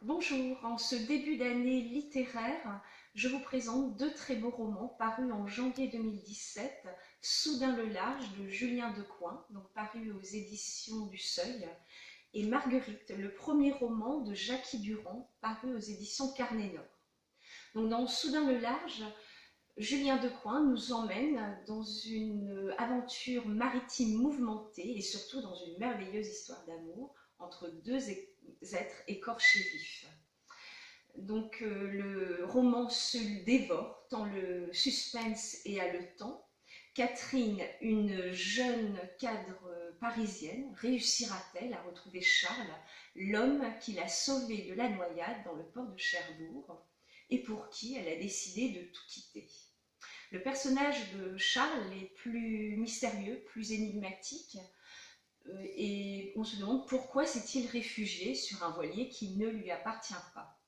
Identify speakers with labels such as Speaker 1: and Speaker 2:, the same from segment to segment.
Speaker 1: Bonjour, en ce début d'année littéraire, je vous présente deux très beaux romans parus en janvier 2017, Soudain le large de Julien Decoing, donc paru aux éditions du Seuil, et Marguerite, le premier roman de Jackie Durand, paru aux éditions Carnet Nord. Donc dans Soudain le large, Julien Decoing nous emmène dans une aventure maritime mouvementée et surtout dans une merveilleuse histoire d'amour entre deux êtres écorchés vifs. Donc le roman se dévore tant le suspense est haletant. Catherine, une jeune cadre parisienne, réussira-t-elle à retrouver Charles, l'homme qui l'a sauvée de la noyade dans le port de Cherbourg et pour qui elle a décidé de tout quitter? Le personnage de Charles est plus mystérieux, plus énigmatique, et on se demande pourquoi s'est-il réfugié sur un voilier qui ne lui appartient pas.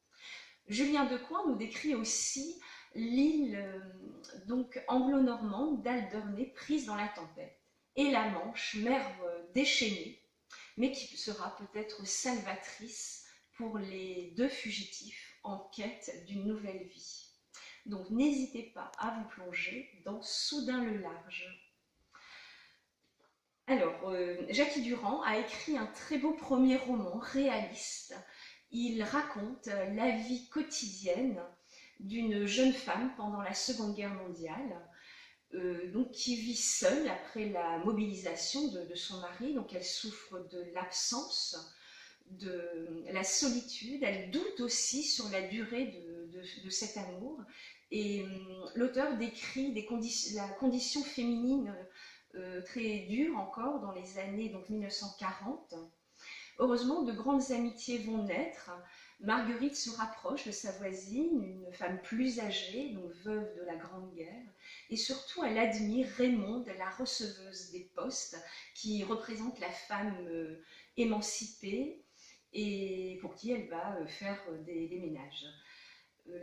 Speaker 1: Julien Decoing nous décrit aussi l'île donc anglo-normande d'Alderney prise dans la tempête et la Manche, mer déchaînée, mais qui sera peut-être salvatrice pour les deux fugitifs en quête d'une nouvelle vie. Donc n'hésitez pas à vous plonger dans Soudain le large. Alors, Jackie Durand a écrit un très beau premier roman réaliste. Il raconte la vie quotidienne d'une jeune femme pendant la Seconde Guerre mondiale, donc qui vit seule après la mobilisation de son mari. Donc elle souffre de l'absence, de la solitude, elle doute aussi sur la durée de cet amour. Et l'auteur décrit la condition féminine très dure encore dans les années donc 1940. Heureusement, de grandes amitiés vont naître. Marguerite se rapproche de sa voisine, une femme plus âgée, donc veuve de la Grande Guerre, et surtout elle admire Raymonde, la receveuse des postes, qui représente la femme émancipée et pour qui elle va faire des ménages.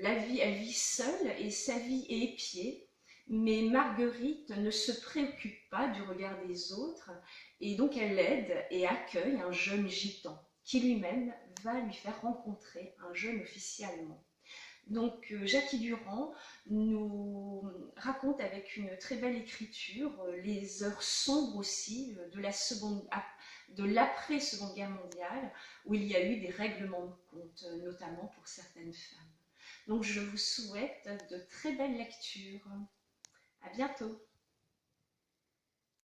Speaker 1: Elle vit seule et sa vie est épiée, mais Marguerite ne se préoccupe pas du regard des autres et donc elle aide et accueille un jeune gitan qui lui-même va lui faire rencontrer un jeune officier allemand. Donc Jackie Durand nous raconte avec une très belle écriture les heures sombres aussi de l'après-Seconde Guerre mondiale, où il y a eu des règlements de compte, notamment pour certaines femmes. Donc je vous souhaite de très belles lectures. À bientôt.